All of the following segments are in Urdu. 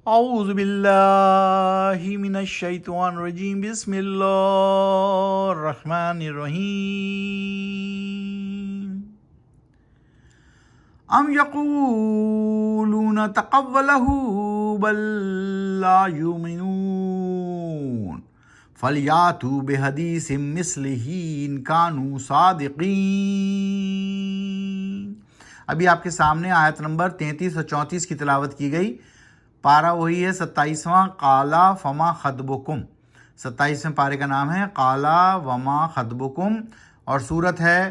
اعوذ باللہ من الشیطان الرجیم بسم اللہ الرحمن الرحیم ام یقولون تقولہ بل لا یؤمنون فلیاتوا بحدیث مثلہ ان کانوا صادقین۔ ابھی آپ کے سامنے آیت نمبر 33 اور 34 کی تلاوت کی گئی۔ پارہ وہی ہے 27واں، قالا فما خطبکم۔ 27ویں پارے کا نام ہے قالا وما خطبکم، اور سورت ہے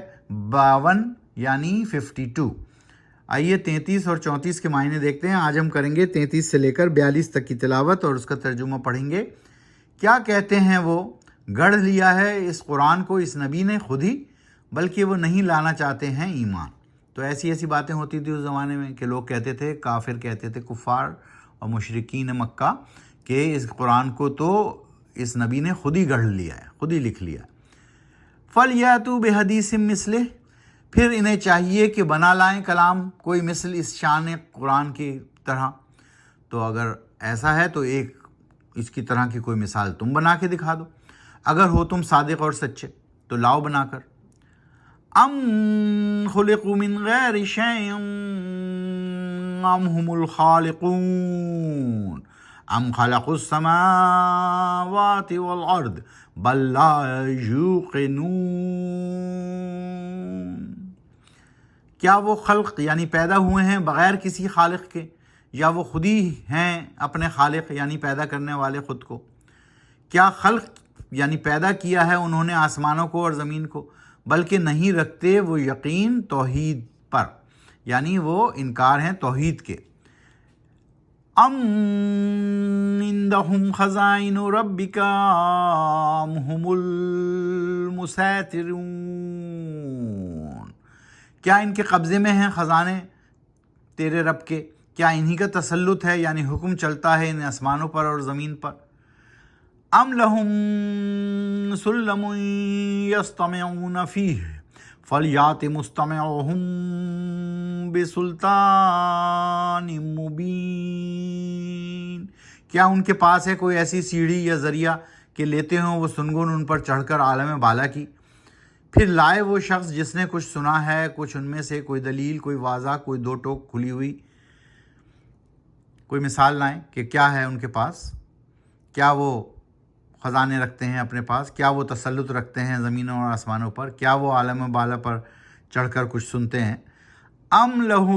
52 یعنی 52۔ آئیے 33 اور 34 کے معنی دیکھتے ہیں۔ آج ہم کریں گے 33 سے لے کر 42 تک کی تلاوت اور اس کا ترجمہ پڑھیں گے۔ کیا کہتے ہیں وہ؟ گڑھ لیا ہے اس قرآن کو اس نبی نے خود ہی، بلکہ وہ نہیں لانا چاہتے ہیں ایمان۔ تو ایسی باتیں ہوتی تھی اس زمانے میں کہ لوگ کہتے تھے، کافر کہتے تھے، کفار اور مشرکین مکہ، کہ اس قرآن کو تو اس نبی نے خود ہی گڑھ لیا ہے، خود ہی لکھ لیا ہے۔ فَلْيَأْتُوا بِحَدِيثٍ مِّثْلِهِ، پھر انہیں چاہیے کہ بنا لائیں کلام کوئی مثل اس شان قرآن کی طرح۔ تو اگر ایسا ہے تو ایک اس کی طرح کی کوئی مثال تم بنا کے دکھا دو، اگر ہو تم صادق اور سچے تو لاؤ بنا کر۔ ام خلقوا من غیر شیء ام هم الخالقون ام خلقوا السماوات والارض بل لا یوقنون، کیا وہ خلق یعنی پیدا ہوئے ہیں بغیر کسی خالق کے، یا وہ خود ہی ہیں اپنے خالق یعنی پیدا کرنے والے خود کو؟ کیا خلق یعنی پیدا کیا ہے انہوں نے آسمانوں کو اور زمین کو، بلکہ نہیں رکھتے وہ یقین توحید پر، یعنی وہ انکار ہیں توحید کے۔ ام عندہم خزائن ربک ام هم المسیطرون، کیا ان کے قبضے میں ہیں خزانے تیرے رب کے؟ کیا انہی کا تسلط ہے یعنی حکم چلتا ہے ان آسمانوں پر اور زمین پر؟ ام لہم سلم یستمعون فیہ فلیات مستمعہم بسلطان مبین، کیا ان کے پاس ہے کوئی ایسی سیڑھی یا ذریعہ کہ لیتے ہوں وہ سنگن ان پر چڑھ کر عالم بالا کی؟ پھر لائے وہ شخص جس نے کچھ سنا ہے، کچھ ان میں سے کوئی دلیل، کوئی واضح، کوئی دو ٹوک کھلی ہوئی کوئی مثال لائیں کہ کیا ہے ان کے پاس، کیا وہ خزانے رکھتے ہیں اپنے پاس، کیا وہ تسلط رکھتے ہیں زمینوں اور آسمانوں پر، کیا وہ عالم بالا پر چڑھ کر کچھ سنتے ہیں؟ ام لہ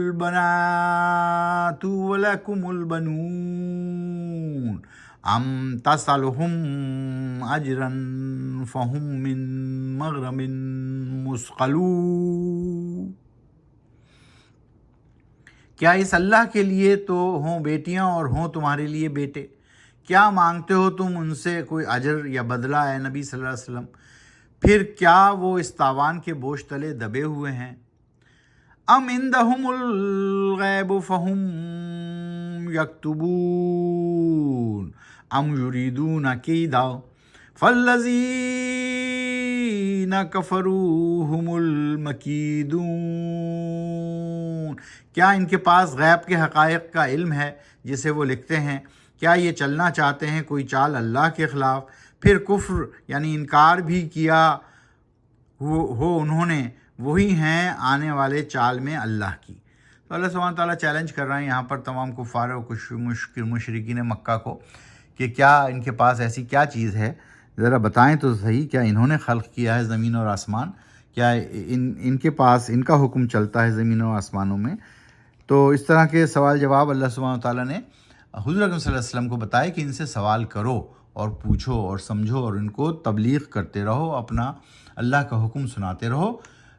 البنات ولکم البنون ام تسألہم اجرا فہم من مغرم مثقلون، کیا اس اللہ کے لیے تو ہوں بیٹیاں اور ہوں تمہارے لیے بیٹے؟ کیا مانگتے ہو تم ان سے کوئی اجر یا بدلہ اے نبی صلی اللہ علیہ وسلم؟ پھر کیا وہ اس تاوان کے بوجھ تلے دبے ہوئے ہیں؟ ام عندہم الغیب فہم یکتبون ام یریدون کیدا فالذین کفروا هم المکیدون، کیا ان کے پاس غیب کے حقائق کا علم ہے جسے وہ لکھتے ہیں؟ کیا یہ چلنا چاہتے ہیں کوئی چال اللہ کے خلاف؟ پھر کفر یعنی انکار بھی کیا ہو انہوں نے، وہی ہیں آنے والے چال میں اللہ کی۔ تو اللہ سبحانہ تعالیٰ چیلنج کر رہے ہیں یہاں پر تمام کفار و مشرکین مکہ کو کہ کیا ان کے پاس ایسی کیا چیز ہے، ذرا بتائیں تو صحیح، کیا انہوں نے خلق کیا ہے زمین اور آسمان؟ کیا ان کے پاس ان کا حکم چلتا ہے زمینوں اور آسمانوں میں؟ تو اس طرح کے سوال جواب اللہ سبحانہ تعالیٰ نے حضور اکرم صلی اللہ علیہ وسلم کو بتائے کہ ان سے سوال کرو اور پوچھو اور سمجھو اور ان کو تبلیغ کرتے رہو، اپنا اللہ کا حکم سناتے رہو،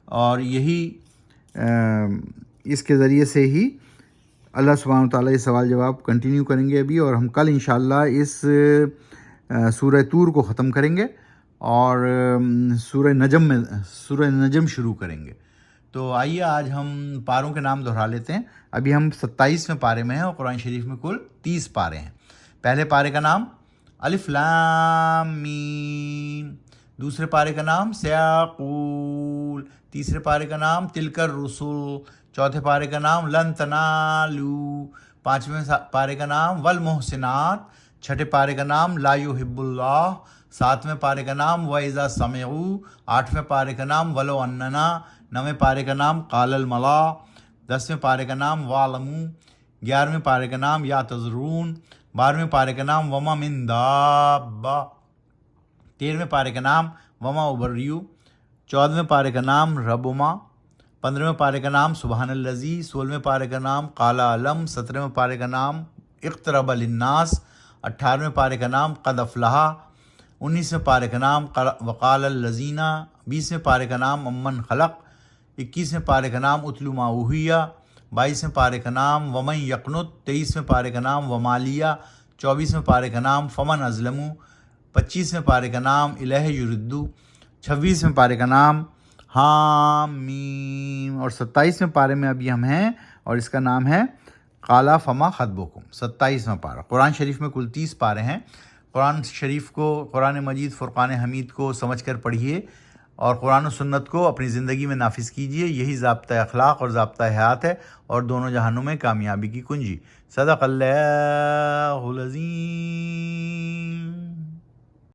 اور یہی اس کے ذریعے سے ہی اللہ سبحانہ تعالیٰ یہ سوال جواب کنٹینیو کریں گے ابھی، اور ہم کل انشاءاللہ اس سورہ طور کو ختم کریں گے اور سورہ نجم شروع کریں گے۔ تو آئیے آج ہم پاروں کے نام دہرا لیتے ہیں۔ ابھی ہم 27ویں پارے میں ہیں اور قرآن شریف میں کل 30 پارے ہیں۔ پہلے پارے کا نام الف لام میم، دوسرے پارے کا نام سیاقول، تیسرے پارے کا نام تلک الرسل، چوتھے پارے کا نام لن تنالو، 5ویں پارے کا نام والمحسنات، 6 پارے کا نام لا یحب اللہ، 7ویں پارے کا نام وَإِذَا سَمِعُوا، 8ویں پارے کا نام وَلَوْ أَنَّنَا، 9ویں پارے کا نام قَالَ الْمَلَأُ، 10ویں پارے کا نام وَاعْلَمُوا، 11ویں پارے کا نام یَعْتَذِرُونَ، 12ویں پارے کا نام وَمَا مِن دَابَّةٍ، 13ویں پارے کا نام وَمَا أُبَرِّئُ، 14ویں پارے کا نام ربما، 15ویں پارے کا نام سبحان الذی، 16ویں پارے کا نام قال علم، 17ویں پارے کا نام اقترب للناس، 18ویں پارے کا نام قد افلح، 19ویں پارے کا نام وقال الذین، 20ویں پارے کا نام امن خلق، 21ویں پارے کا نام اتل ما اوحی، 22ویں پارے کا نام ومن یقنت، 23ویں پارے کا نام ومالیہ، 24ویں پارے کا نام فمن ازلم، 25ویں پارے کا نام الہ یردو، 26ویں پارے کا نام حامیم، اور 27ویں پارے میں ابھی ہم ہیں اور اس کا نام ہے قالا فما خطبکم، 27واں پارہ۔ قرآن شریف میں کل 30 پارے ہیں۔ قرآن شریف کو، قرآن مجید فرقان حمید کو سمجھ کر پڑھیے اور قرآن و سنت کو اپنی زندگی میں نافذ کیجیے، یہی ضابطۂ اخلاق اور ضابطۂ حیات ہے اور دونوں جہانوں میں کامیابی کی کنجی۔ صدق اللہ العظیم۔